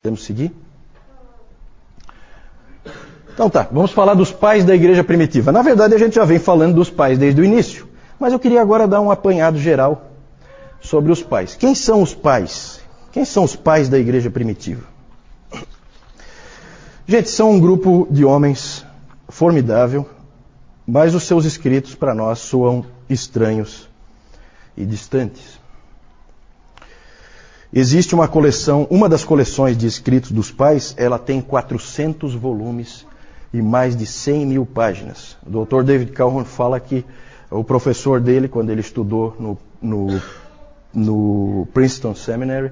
Temos que seguir? Então tá, vamos falar dos pais da igreja primitiva. Na verdade, a gente já vem falando dos pais desde o início, mas eu queria agora dar um apanhado geral sobre os pais. Quem são os pais? Quem são os pais da igreja primitiva? Gente, são um grupo de homens formidável, mas os seus escritos para nós soam estranhos e distantes. Existe uma coleção, uma das coleções de escritos dos pais, ela tem 400 volumes e mais de 100 mil páginas. O Dr. David Calhoun fala que o professor dele, quando ele estudou no Princeton Seminary,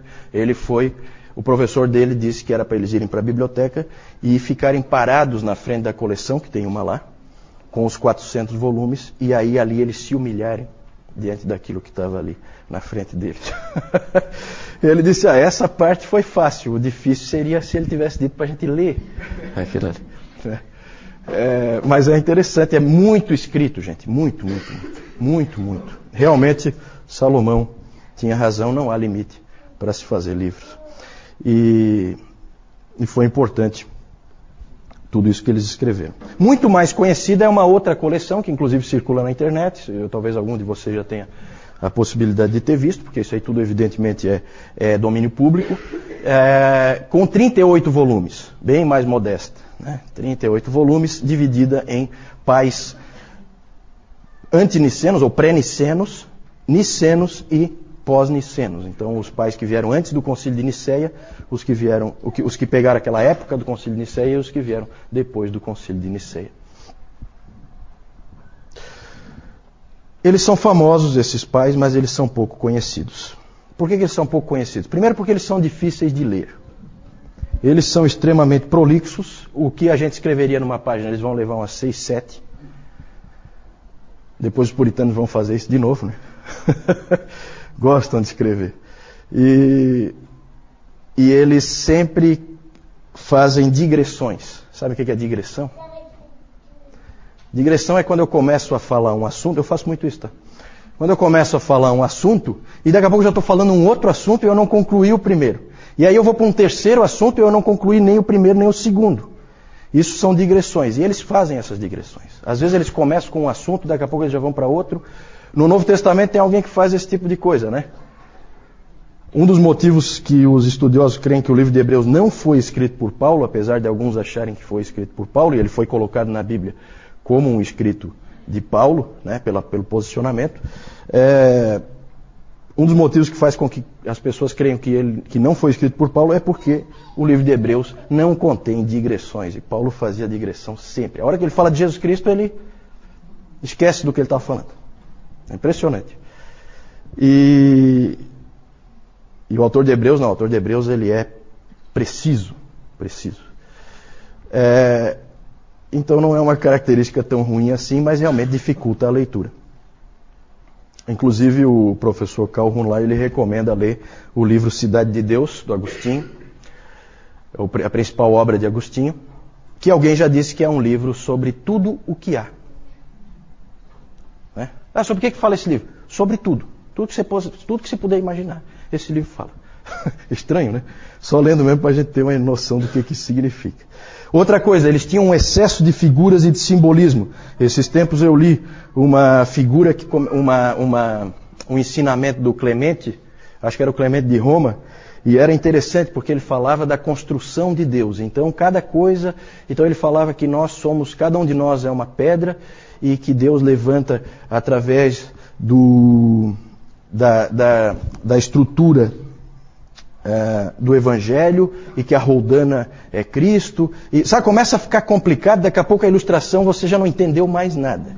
o professor dele disse que era para eles irem para a biblioteca e ficarem parados na frente da coleção, que tem uma lá, com os 400 volumes, e aí ali eles se humilharem diante daquilo que estava ali na frente deles. Ele disse, essa parte foi fácil, o difícil seria se ele tivesse dito para a gente ler aquilo ali. Mas é interessante, é muito escrito, gente, muito. Realmente, Salomão tinha razão, não há limite para se fazer livros. E foi importante tudo isso que eles escreveram. Muito mais conhecida é uma outra coleção, que inclusive circula na internet, talvez algum de vocês já tenha a possibilidade de ter visto, porque isso aí tudo evidentemente é domínio público, com 38 volumes, bem mais modesta, né? 38 volumes, dividida em pais antinicenos ou pré-nicenos, nicenos e pós-nicenos. Então, os pais que vieram antes do Concílio de Niceia, os que pegaram aquela época do Concílio de Niceia e os que vieram depois do Concílio de Niceia. Eles são famosos, esses pais, mas eles são pouco conhecidos. Por que eles são pouco conhecidos? Primeiro porque eles são difíceis de ler. Eles são extremamente prolixos. O que a gente escreveria numa página, eles vão levar umas 6, 7. Depois os puritanos vão fazer isso de novo, né? Gostam de escrever. E eles sempre fazem digressões. Sabe o que é digressão? Digressão é quando eu começo a falar um assunto, eu faço muito isso, tá? Quando eu começo a falar um assunto, e daqui a pouco eu já estou falando um outro assunto e eu não concluí o primeiro. E aí eu vou para um terceiro assunto e eu não concluí nem o primeiro nem o segundo. Isso são digressões. E eles fazem essas digressões. Às vezes eles começam com um assunto, daqui a pouco eles já vão para outro. No Novo Testamento tem alguém que faz esse tipo de coisa, né? Um dos motivos que os estudiosos creem que o livro de Hebreus não foi escrito por Paulo, apesar de alguns acharem que foi escrito por Paulo, e ele foi colocado na Bíblia como um escrito de Paulo, né, pelo posicionamento. Um dos motivos que faz com que as pessoas creiam que não foi escrito por Paulo é porque o livro de Hebreus não contém digressões, e Paulo fazia digressão sempre. A hora que ele fala de Jesus Cristo, ele esquece do que ele está falando. É impressionante. E o autor de Hebreus, não, o autor de Hebreus ele é preciso. Então não é uma característica tão ruim assim, mas realmente dificulta a leitura. Inclusive o professor Calhoun lá, ele recomenda ler o livro Cidade de Deus, do Agostinho, a principal obra de Agostinho, que alguém já disse que é um livro sobre tudo o que há. Né? Sobre o que fala esse livro? Sobre tudo. Tudo que você puder imaginar, esse livro fala. Estranho, né? Só lendo mesmo para a gente ter uma noção do que isso significa. Outra coisa, eles tinham um excesso de figuras e de simbolismo. Esses tempos eu li uma figura, um ensinamento do Clemente, acho que era o Clemente de Roma, e era interessante porque ele falava da construção de Deus. Então ele falava que cada um de nós é uma pedra e que Deus levanta através da estrutura do Evangelho, e que a roldana é Cristo. E começa a ficar complicado, daqui a pouco a ilustração você já não entendeu mais nada.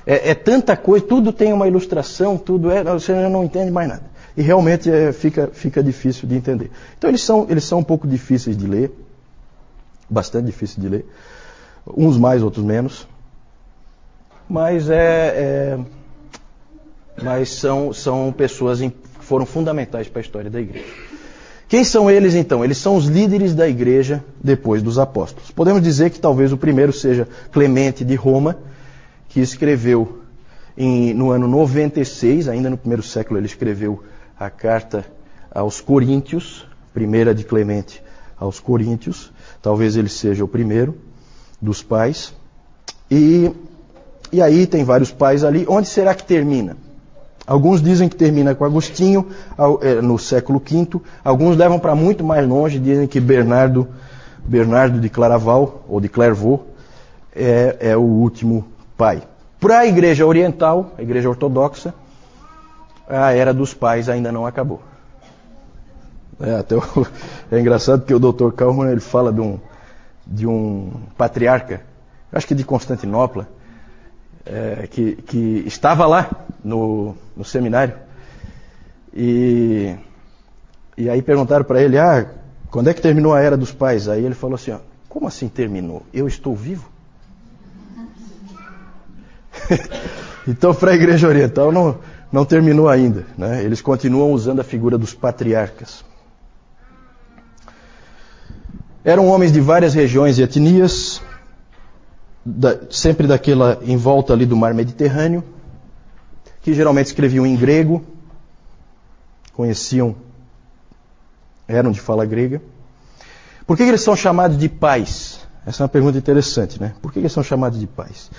É tanta coisa, tudo tem uma ilustração, você já não entende mais nada. E realmente fica difícil de entender. Então eles são um pouco difíceis de ler, bastante difíceis de ler, uns mais, outros menos. Mas são pessoas que foram fundamentais para a história da igreja. Quem são eles então? Eles são os líderes da igreja depois dos apóstolos. Podemos dizer que talvez o primeiro seja Clemente de Roma, que escreveu no ano 96, ainda no primeiro século ele escreveu a carta aos Coríntios, primeira de Clemente aos Coríntios. Talvez ele seja o primeiro dos pais. E aí tem vários pais ali. Onde será que termina? Alguns dizem que termina com Agostinho, no século V. Alguns levam para muito mais longe, dizem que Bernardo de Claraval, ou de Clairvaux, é o último pai. Para a Igreja Oriental, a Igreja Ortodoxa, a Era dos Pais ainda não acabou. É engraçado que o Dr. Kaufmann, ele fala de um patriarca, acho que de Constantinopla, que estava lá no seminário. E aí perguntaram para ele, quando é que terminou a Era dos Pais? Aí ele falou assim, como assim terminou? Eu estou vivo? Então, para a Igreja Oriental não terminou ainda, né? Eles continuam usando a figura dos patriarcas. Eram homens de várias regiões e etnias, sempre daquela em volta ali do mar Mediterrâneo, que geralmente escreviam em grego, eram de fala grega. Por que eles são chamados de pais? Essa é uma pergunta interessante, né? Por que eles são chamados de pais?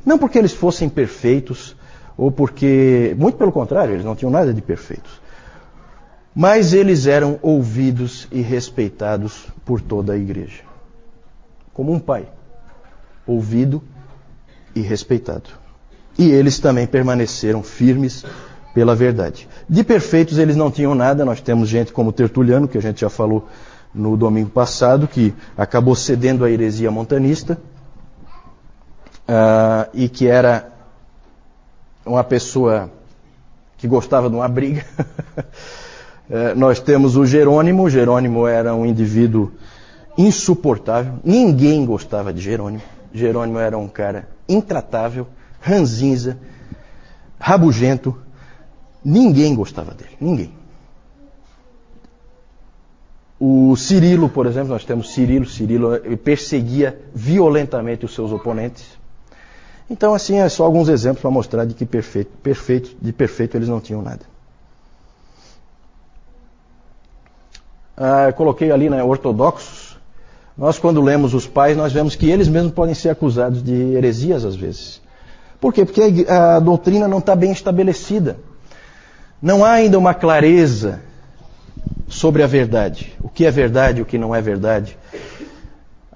Não porque eles fossem perfeitos, ou porque, muito pelo contrário, eles não tinham nada de perfeitos. Mas eles eram ouvidos e respeitados por toda a igreja. Como um pai, ouvido e respeitado. E eles também permaneceram firmes pela verdade. De perfeitos eles não tinham nada. Nós temos gente como Tertuliano, que a gente já falou no domingo passado, que acabou cedendo à heresia montanista, e que era uma pessoa que gostava de uma briga. Nós temos o Jerônimo. Jerônimo era um indivíduo insuportável. Ninguém gostava de Jerônimo. Jerônimo era um cara intratável, ranzinza, rabugento. Ninguém gostava dele. Ninguém. O Cirilo, por exemplo, nós temos Cirilo. Cirilo perseguia violentamente os seus oponentes. Então, assim, é só alguns exemplos para mostrar de que de perfeito eles não tinham nada. Coloquei ali, né, ortodoxos. Nós, quando lemos os pais, nós vemos que eles mesmos podem ser acusados de heresias às vezes. Por quê? Porque a doutrina não está bem estabelecida. Não há ainda uma clareza sobre a verdade. O que é verdade e o que não é verdade.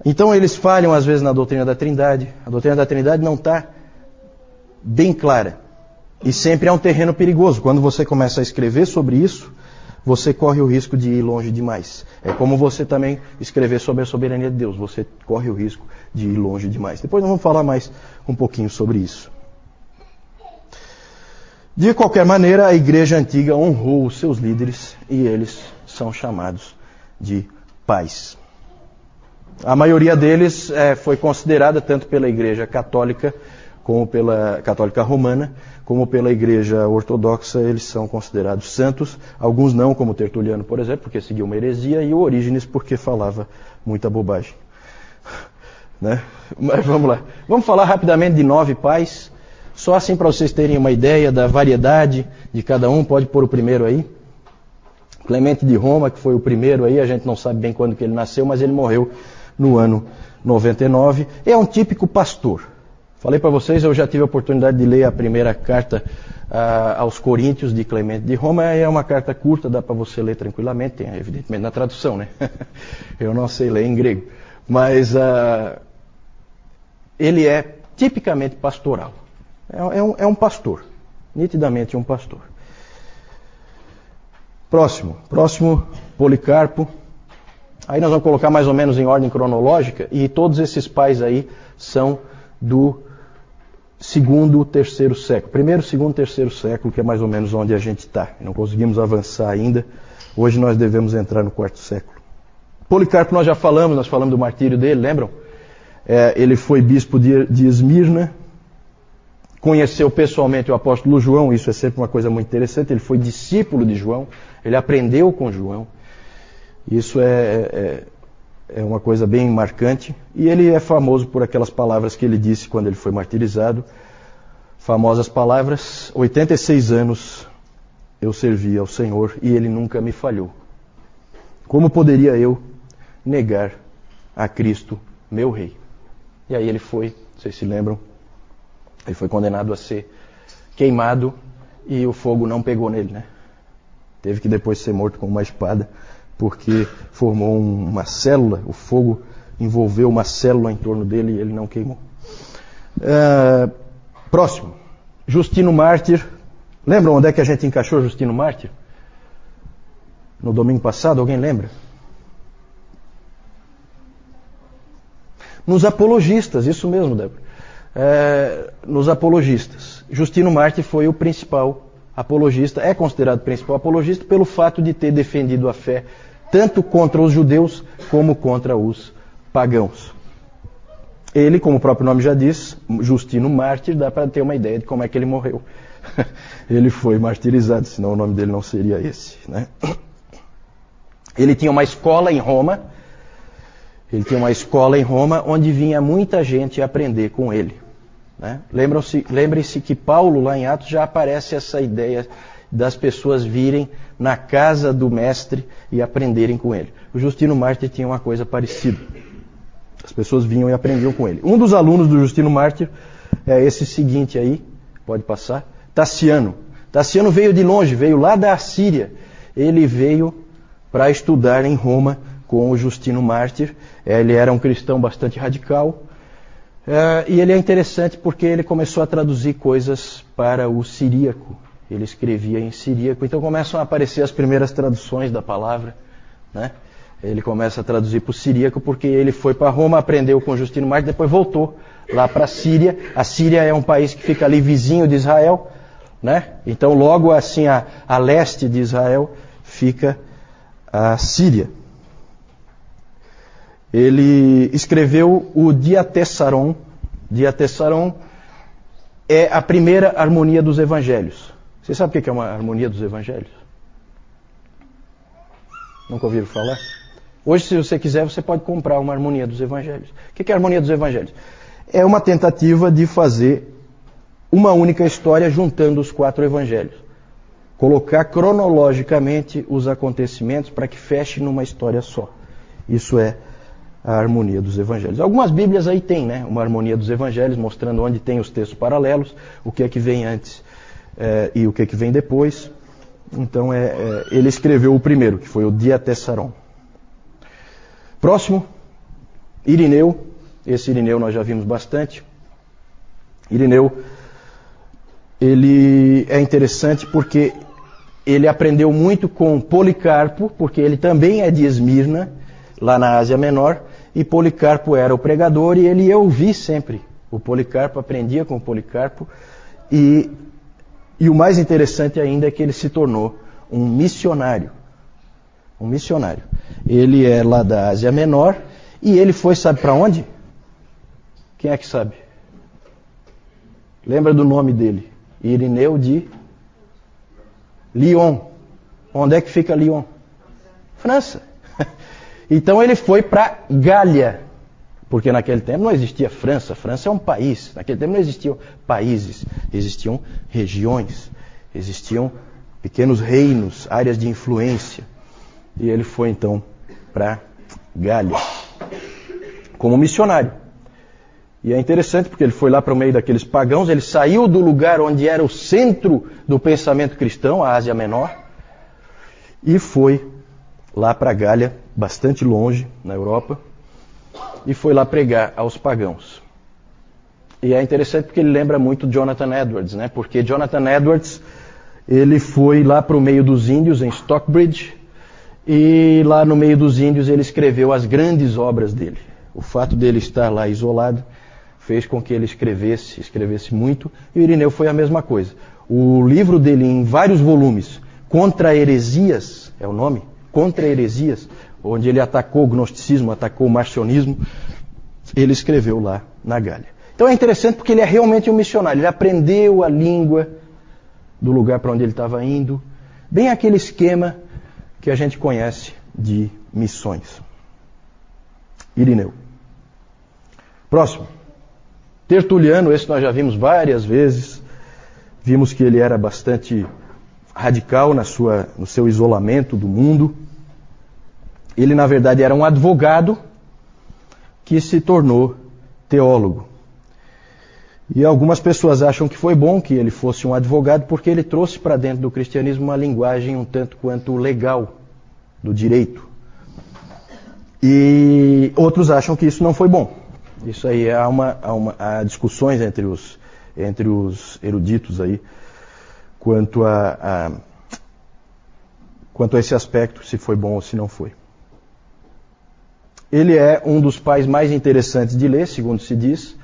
Então eles falham às vezes na doutrina da Trindade. A doutrina da Trindade não está bem clara. E sempre é um terreno perigoso. Quando você começa a escrever sobre isso, você corre o risco de ir longe demais. É como você também escrever sobre a soberania de Deus. Você corre o risco de ir longe demais. Depois nós vamos falar mais um pouquinho sobre isso. De qualquer maneira, a igreja antiga honrou os seus líderes e eles são chamados de pais. A maioria deles foi considerada tanto pela igreja católica, como pela católica romana, como pela igreja ortodoxa. Eles são considerados santos. Alguns não, como Tertuliano, por exemplo, porque seguia uma heresia, e o Orígenes, porque falava muita bobagem. Né? Mas vamos lá. Vamos falar rapidamente de 9 pais, só assim para vocês terem uma ideia da variedade de cada um. Pode pôr o primeiro aí. Clemente de Roma, que foi o primeiro aí, a gente não sabe bem quando que ele nasceu, mas ele morreu no ano 99. É um típico pastor. Falei para vocês, eu já tive a oportunidade de ler a primeira carta aos Coríntios de Clemente de Roma. É uma carta curta, dá para você ler tranquilamente, tem evidentemente na tradução, né? Eu não sei ler em grego. Mas ele é tipicamente pastoral. É um pastor, nitidamente um pastor. Próximo, Policarpo. Aí nós vamos colocar mais ou menos em ordem cronológica, e todos esses pais aí são do 2º, 3º século. Primeiro, 2º, 3º século, que é mais ou menos onde a gente está. Não conseguimos avançar ainda. Hoje nós devemos entrar no 4º século. Policarpo nós já falamos, nós falamos do martírio dele, lembram? Ele foi bispo de Esmirna, conheceu pessoalmente o apóstolo João. Isso é sempre uma coisa muito interessante. Ele foi discípulo de João, ele aprendeu com João. Isso é uma coisa bem marcante. E ele é famoso por aquelas palavras que ele disse quando ele foi martirizado. Famosas palavras: 86 anos eu servi ao Senhor e Ele nunca me falhou. Como poderia eu negar a Cristo, meu rei. E aí ele foi, vocês se lembram, ele foi condenado a ser queimado e o fogo não pegou nele, né? Teve que depois ser morto com uma espada, porque formou uma célula, o fogo envolveu uma célula em torno dele e ele não queimou. Próximo, Justino Mártir. Lembram onde é que a gente encaixou Justino Mártir? No domingo passado, alguém lembra? Nos apologistas, isso mesmo, Débora. Nos apologistas. Justino Mártir foi o principal apologista, é considerado principal apologista pelo fato de ter defendido a fé tanto contra os judeus como contra os pagãos. Ele, como o próprio nome já diz, Justino Mártir, dá para ter uma ideia de como é que ele morreu. Ele foi martirizado, senão o nome dele não seria esse, né? Ele tinha uma escola em Roma. Onde vinha muita gente aprender com ele, né? Lembrem-se que Paulo, lá em Atos, já aparece essa ideia das pessoas virem na casa do mestre e aprenderem com ele. O Justino Mártir tinha uma coisa parecida. As pessoas vinham e aprendiam com ele. Um dos alunos do Justino Mártir é esse seguinte aí, pode passar, Tassiano. Tassiano veio de longe, veio lá da Assíria. Ele veio para estudar em Roma com o Justino Mártir. Ele era um cristão bastante radical. E ele é interessante porque ele começou a traduzir coisas para o siríaco. Ele escrevia em siríaco. Então começam a aparecer as primeiras traduções da palavra, né? Ele começa a traduzir para o siríaco porque ele foi para Roma, aprendeu com o Justino Mártir, depois voltou lá para a Síria. A Síria é um país que fica ali vizinho de Israel, né? Então logo assim a leste de Israel fica a Síria. Ele escreveu o Diatessaron. Diatessaron é a primeira harmonia dos evangelhos. Você sabe o que é uma harmonia dos evangelhos? Nunca ouviram falar? Hoje, se você quiser, você pode comprar uma harmonia dos evangelhos. O que é a harmonia dos evangelhos? É uma tentativa de fazer uma única história juntando os 4 evangelhos. Colocar cronologicamente os acontecimentos para que feche numa história só. Isso é a harmonia dos evangelhos. Algumas bíblias aí tem, né? Uma harmonia dos evangelhos, mostrando onde tem os textos paralelos, o que é que vem antes e o que é que vem depois. Então ele escreveu o primeiro, que foi o Diatessaron. Próximo, Irineu. Esse Irineu nós já vimos bastante. Irineu, ele é interessante porque ele aprendeu muito com Policarpo, porque ele também é de Esmirna, lá na Ásia Menor, e Policarpo era o pregador e ele ia ouvir sempre o Policarpo, aprendia com o Policarpo, e o mais interessante ainda é que ele se tornou um missionário. Um missionário. Ele é lá da Ásia Menor e ele foi, sabe para onde? Quem é que sabe? Lembra do nome dele? Irineu de Lyon. Onde é que fica Lyon? França. Então ele foi para Gália, porque naquele tempo não existia França. França é um país. Naquele tempo não existiam países, existiam regiões, existiam pequenos reinos, áreas de influência. E ele foi então para Gália como missionário. E é interessante porque ele foi lá para o meio daqueles pagãos, ele saiu do lugar onde era o centro do pensamento cristão, a Ásia Menor, e foi lá para Gália, bastante longe, na Europa, e foi lá pregar aos pagãos. E é interessante porque ele lembra muito Jonathan Edwards, né? Porque Jonathan Edwards, ele foi lá para o meio dos índios, em Stockbridge, e lá no meio dos índios ele escreveu as grandes obras dele. O fato dele estar lá isolado fez com que ele escrevesse muito, e o Irineu foi a mesma coisa. O livro dele, em vários volumes, Contra Heresias, é o nome? Contra Heresias, onde ele atacou o gnosticismo, atacou o marcionismo, ele escreveu lá na Gália. Então é interessante porque ele é realmente um missionário, ele aprendeu a língua do lugar para onde ele estava indo, bem aquele esquema que a gente conhece de missões. Irineu. Próximo. Tertuliano, esse nós já vimos várias vezes. Vimos que ele era bastante radical no seu isolamento do mundo. Ele, na verdade, era um advogado que se tornou teólogo. E algumas pessoas acham que foi bom que ele fosse um advogado porque ele trouxe para dentro do cristianismo uma linguagem um tanto quanto legal, do direito. E outros acham que isso não foi bom. Isso aí há discussões entre os eruditos aí quanto a esse aspecto, se foi bom ou se não foi. Ele é um dos pais mais interessantes de ler, segundo se diz.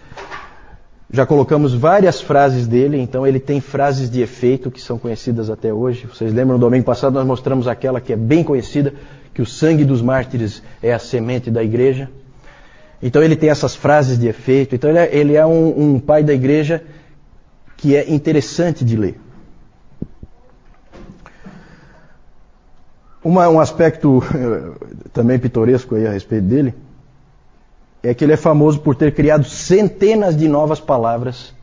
Já colocamos várias frases dele, então ele tem frases de efeito que são conhecidas até hoje. Vocês lembram, no domingo passado nós mostramos aquela que é bem conhecida, que o sangue dos mártires é a semente da igreja. Então ele tem essas frases de efeito. Então ele é um pai da igreja que é interessante de ler. Um aspecto também pitoresco aí a respeito dele é que ele é famoso por ter criado centenas de novas palavras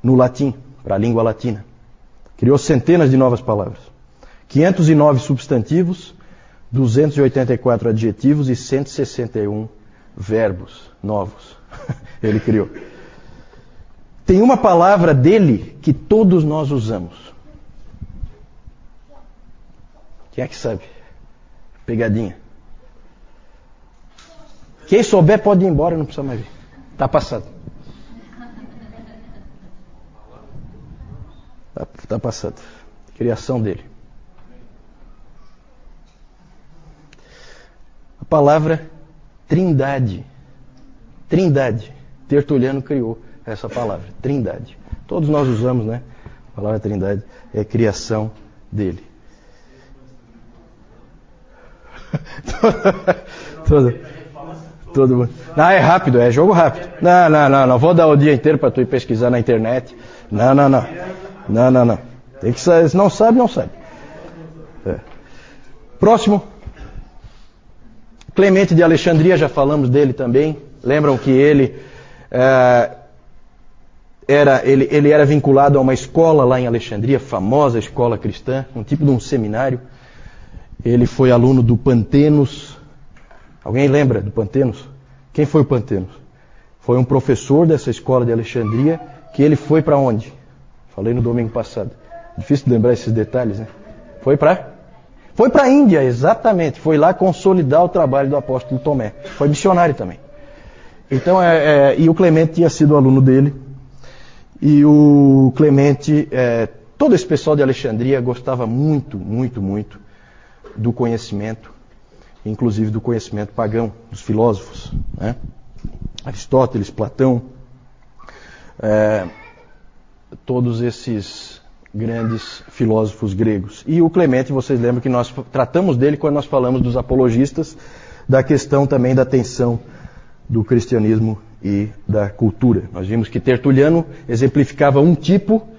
no latim, para a língua latina. Criou centenas de novas palavras. 509 substantivos, 284 adjetivos e 161 verbos novos. Ele criou. Tem uma palavra dele que todos nós usamos. Quem é que sabe? Pegadinha. Quem souber pode ir embora, não precisa mais vir. Está passado. Está passado. Criação dele. A palavra trindade. Trindade. Tertuliano criou essa palavra. Trindade. Todos nós usamos, né? A palavra trindade é criação dele. Todo mundo. Não, é rápido, é jogo rápido. Não vou dar o dia inteiro para tu ir pesquisar na internet. Não. Tem que saber, se não sabe, não sabe. É. Próximo. Clemente de Alexandria, já falamos dele também. Lembram que ele era vinculado a uma escola lá em Alexandria, famosa escola cristã, um tipo de um seminário. Ele foi aluno do Pantenos. Alguém lembra do Pantenos? Quem foi o Pantenos? Foi um professor dessa escola de Alexandria que ele foi para onde? Falei no domingo passado. Difícil de lembrar esses detalhes, né? Foi para a Índia, exatamente. Foi lá consolidar o trabalho do apóstolo Tomé. Foi missionário também. Então, e o Clemente tinha sido aluno dele. E o Clemente, todo esse pessoal de Alexandria gostava muito do conhecimento, inclusive do conhecimento pagão, dos filósofos, né? Aristóteles, Platão, todos esses grandes filósofos gregos. E o Clemente, vocês lembram que nós tratamos dele quando nós falamos dos apologistas, da questão também da tensão do cristianismo e da cultura. Nós vimos que Tertuliano exemplificava um tipo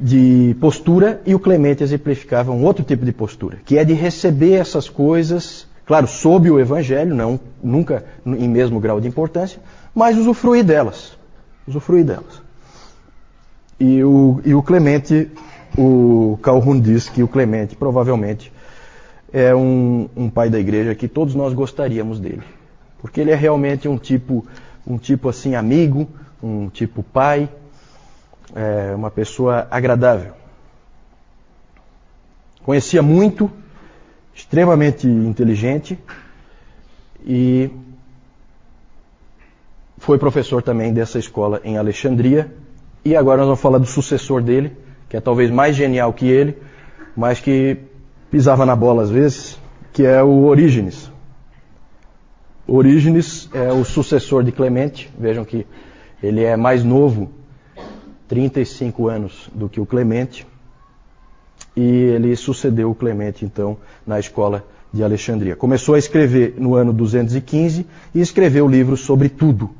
de postura e o Clemente exemplificava um outro tipo de postura, que é de receber essas coisas, claro, sob o Evangelho, nunca em mesmo grau de importância, mas usufruir delas. E o Clemente, o Calhoun diz que o Clemente provavelmente é um pai da igreja que todos nós gostaríamos dele, porque ele é realmente um tipo assim amigo, um tipo pai, uma pessoa agradável. Conhecia muito, extremamente inteligente e foi professor também dessa escola em Alexandria. E agora nós vamos falar do sucessor dele, que é talvez mais genial que ele, mas que pisava na bola às vezes, que é o Orígenes. Orígenes é o sucessor de Clemente. Vejam que ele é mais novo, 35 anos do que o Clemente, e ele sucedeu o Clemente, então, na escola de Alexandria. Começou a escrever no ano 215 e escreveu livros sobre tudo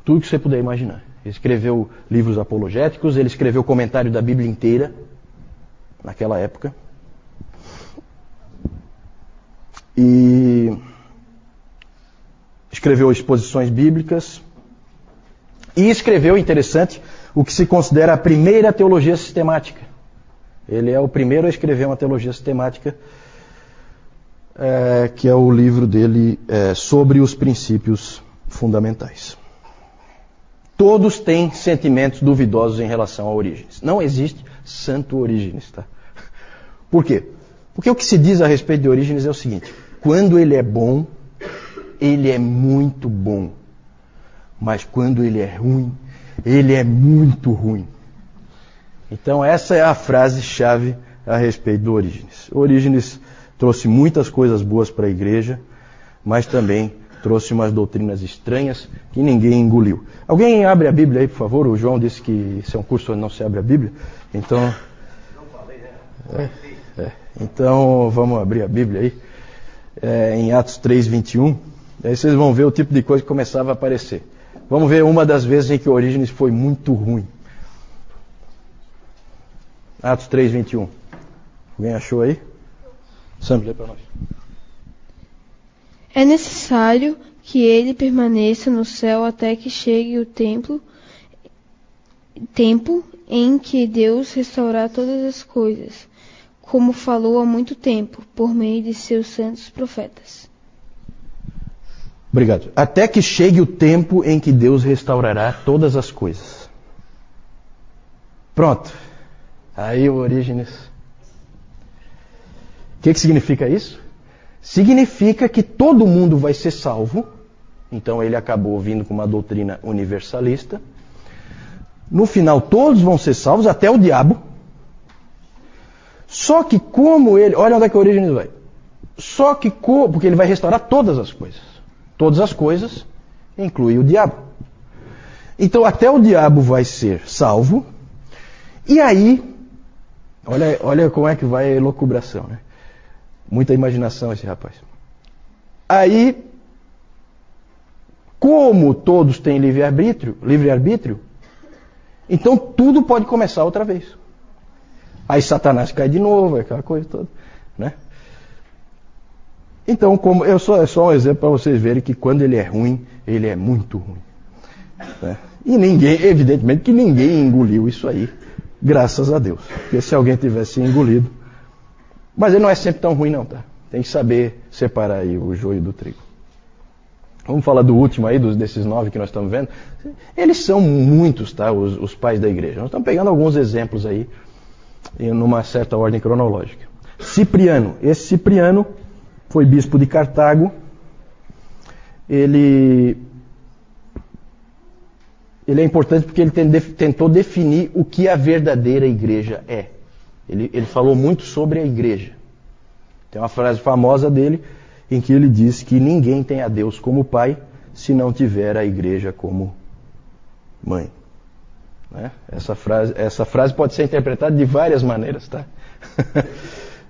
que você puder imaginar. Ele escreveu livros apologéticos, ele escreveu comentário da Bíblia inteira, naquela época, e escreveu exposições bíblicas, e escreveu, interessante, o que se considera a primeira teologia sistemática. Ele é o primeiro a escrever uma teologia sistemática que é o livro dele sobre os princípios fundamentais. Todos têm sentimentos duvidosos em relação a Orígenes. Não existe santo Orígenes, tá? Por quê? Porque o que se diz a respeito de Orígenes é o seguinte: quando ele é bom, ele é muito bom. Mas quando ele é ruim, ele é muito ruim. Então essa é a frase-chave a respeito do Orígenes. Orígenes trouxe muitas coisas boas para a igreja, mas também trouxe umas doutrinas estranhas que ninguém engoliu. Alguém abre a Bíblia aí, por favor? O João disse que isso é um curso onde não se abre a Bíblia. Então, não falei, né? Então vamos abrir a Bíblia aí, em Atos 3:21. Aí vocês vão ver o tipo de coisa que começava a aparecer. Vamos ver uma das vezes em que Orígenes foi muito ruim. Atos 3:21. Alguém achou aí? Sam, lê para nós. É necessário que ele permaneça no céu até que chegue o tempo em que Deus restaurar todas as coisas, como falou há muito tempo, por meio de seus santos profetas. Obrigado. Até que chegue o tempo em que Deus restaurará todas as coisas. Pronto. Aí o Orígenes. O que significa isso? Significa que todo mundo vai ser salvo. Então ele acabou vindo com uma doutrina universalista. No final todos vão ser salvos, até o diabo. Só que como ele... Olha onde é que o Orígenes vai. Só que porque ele vai restaurar todas as coisas. Todas as coisas, inclui o diabo. Então até o diabo vai ser salvo. E aí, olha como é que vai a elucubração, né? Muita imaginação esse rapaz. Aí, como todos têm livre-arbítrio, então tudo pode começar outra vez. Aí Satanás cai de novo, aquela coisa toda, né? Então, é só um exemplo para vocês verem que quando ele é ruim, ele é muito ruim. Né? E evidentemente que ninguém engoliu isso aí, graças a Deus. Porque se alguém tivesse engolido... Mas ele não é sempre tão ruim não, tá? Tem que saber separar aí o joio do trigo. Vamos falar do último aí, desses 9 que nós estamos vendo. Eles são muitos, tá? Os pais da igreja. Nós estamos pegando alguns exemplos aí, numa certa ordem cronológica. Cipriano. Esse Cipriano foi bispo de Cartago. Ele é importante porque ele tentou definir o que a verdadeira igreja é. Ele falou muito sobre a igreja. Tem uma frase famosa dele em que ele diz que ninguém tem a Deus como pai se não tiver a igreja como mãe. Né? Essa frase pode ser interpretada de várias maneiras, tá?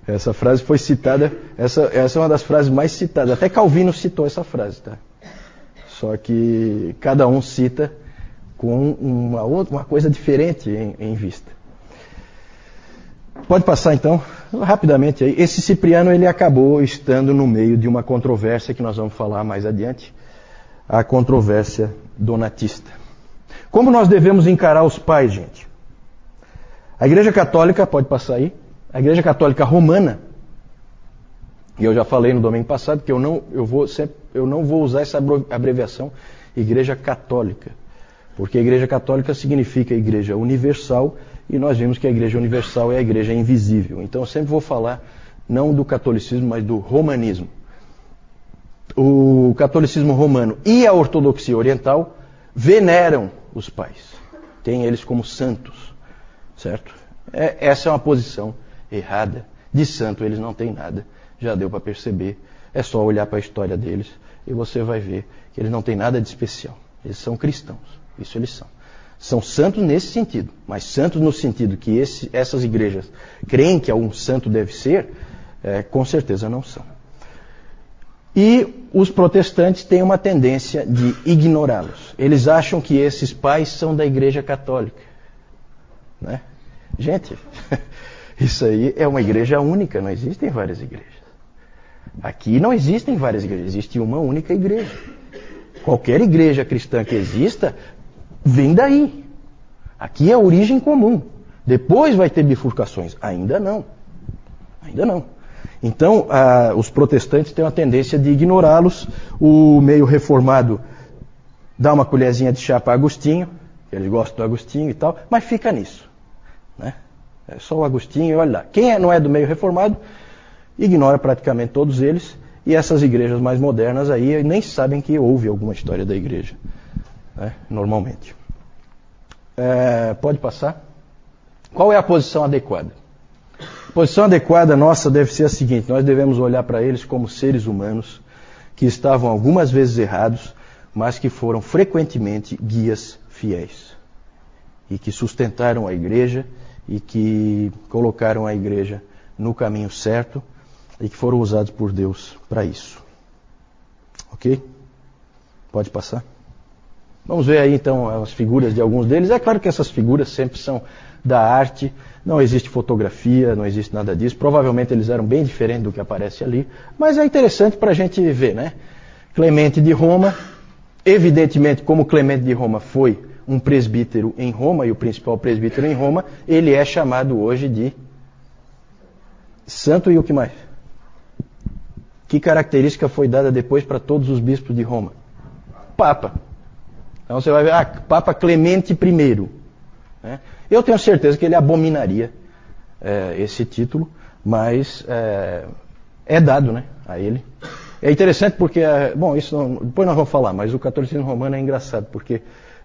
Essa frase foi citada, essa é uma das frases mais citadas. Até Calvino citou essa frase, tá? Só que cada um cita com uma coisa diferente em vista. Pode passar então, rapidamente aí. Esse Cipriano, ele acabou estando no meio de uma controvérsia que nós vamos falar mais adiante, a controvérsia donatista. Como nós devemos encarar os pais, gente? A Igreja Católica, pode passar aí, a Igreja Católica Romana, e eu já falei no domingo passado que eu não vou usar essa abreviação Igreja Católica, porque a Igreja Católica significa Igreja Universal, e nós vimos que a Igreja Universal é a Igreja invisível. Então eu sempre vou falar não do catolicismo, mas do romanismo. O catolicismo romano e a ortodoxia oriental veneram os pais. Tem eles como santos, certo? Essa é uma posição errada. De santo eles não têm nada. Já deu para perceber. É só olhar para a história deles e você vai ver que eles não têm nada de especial. Eles são cristãos. Isso eles são. São santos nesse sentido, mas santos no sentido que essas igrejas creem que algum santo deve ser, com certeza não são. E os protestantes têm uma tendência de ignorá-los. Eles acham que esses pais são da Igreja Católica. Né? Gente, isso aí é uma igreja única, não existem várias igrejas. Aqui não existem várias igrejas, existe uma única igreja. Qualquer igreja cristã que exista, vem daí. Aqui é a origem comum. Depois vai ter bifurcações. Ainda não. Ainda não. Então, os protestantes têm uma tendência de ignorá-los. O meio reformado dá uma colherzinha de chá para Agostinho, eles gostam do Agostinho e tal, mas fica nisso, né? É só o Agostinho e olha lá. Quem não é do meio reformado, ignora praticamente todos eles, e essas igrejas mais modernas aí nem sabem que houve alguma história da igreja, né? Normalmente. Pode passar? Qual é a posição adequada? A posição adequada nossa deve ser a seguinte: nós devemos olhar para eles como seres humanos que estavam algumas vezes errados, mas que foram frequentemente guias fiéis e que sustentaram a igreja e que colocaram a igreja no caminho certo e que foram usados por Deus para isso. Ok? Pode passar? Vamos ver aí então as figuras de alguns deles. É claro que essas figuras sempre são da arte, não existe fotografia, não existe nada disso. Provavelmente eles eram bem diferentes do que aparece ali, mas é interessante para a gente ver, né? Clemente de Roma, evidentemente, como Clemente de Roma foi um presbítero em Roma, e o principal presbítero em Roma, ele é chamado hoje de santo. E o que mais? Que característica foi dada depois para todos os bispos de Roma? Papa. Então você vai ver, Papa Clemente I. Né? Eu tenho certeza que ele abominaria esse título, mas é dado, né, a ele. É interessante porque, isso depois nós vamos falar, mas o catolicismo romano é engraçado, porque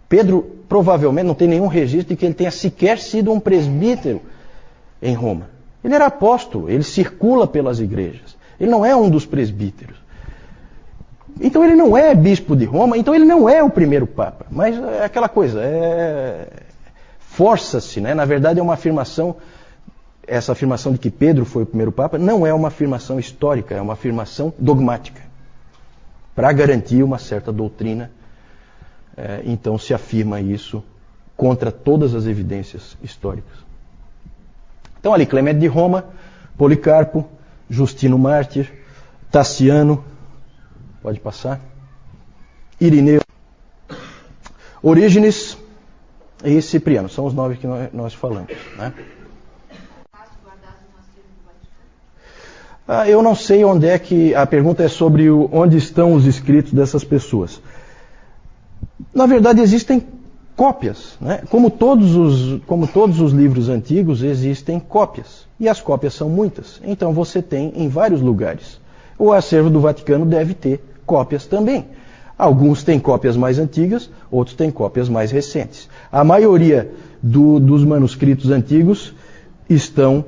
Pedro provavelmente não tem nenhum registro de que ele tenha sequer sido um presbítero em Roma. Ele era apóstolo, ele circula pelas igrejas. Ele não é um dos presbíteros. Então ele não é bispo de Roma, então ele não é o primeiro papa. Mas é aquela coisa, força-se, né? Na verdade é uma afirmação, essa afirmação de que Pedro foi o primeiro papa não é uma afirmação histórica, é uma afirmação dogmática. Para garantir uma certa doutrina, então se afirma isso contra todas as evidências históricas. Então ali, Clemente de Roma, Policarpo, Justino Mártir, Taciano, pode passar, Irineu, Orígenes e Cipriano, são os 9 que nós falamos, né? Eu não sei onde é que... A pergunta é sobre onde estão os escritos dessas pessoas. Na verdade, existem cópias, né? Como todos os livros antigos, existem cópias. E as cópias são muitas. Então você tem em vários lugares. O acervo do Vaticano deve ter cópias também. Alguns têm cópias mais antigas, outros têm cópias mais recentes. A maioria dos manuscritos antigos estão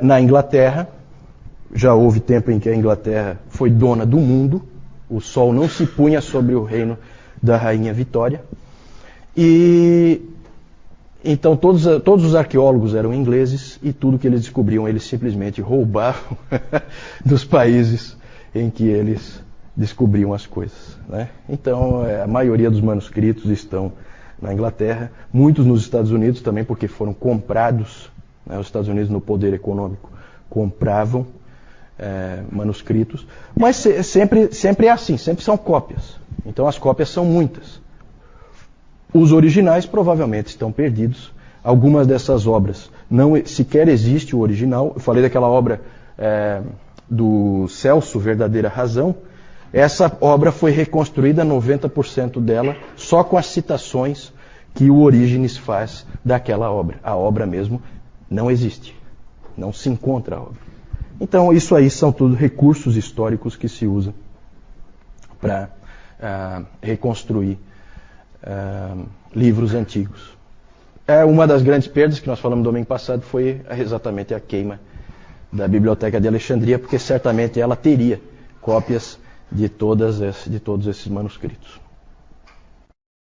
na Inglaterra. Já houve tempo em que a Inglaterra foi dona do mundo. O sol não se punha sobre o reino da Rainha Vitória. E então todos os arqueólogos eram ingleses e tudo que eles descobriam eles simplesmente roubavam dos países em que eles descobriam as coisas, né? Então a maioria dos manuscritos estão na Inglaterra, muitos nos Estados Unidos também, porque foram comprados, né? Os Estados Unidos, no poder econômico, compravam manuscritos, mas sempre é assim, sempre são cópias. Então as cópias são muitas. Os originais provavelmente estão perdidos. Algumas dessas obras não sequer existe o original. Eu falei daquela obra do Celso, Verdadeira Razão. Essa obra foi reconstruída, 90% dela, só com as citações que o Orígenes faz daquela obra. A obra mesmo não existe. Não se encontra a obra. Então isso aí são tudo recursos históricos que se usam para reconstruir livros antigos. Uma das grandes perdas que nós falamos no domingo passado foi exatamente a queima da Biblioteca de Alexandria, porque certamente ela teria cópias de todos esses manuscritos.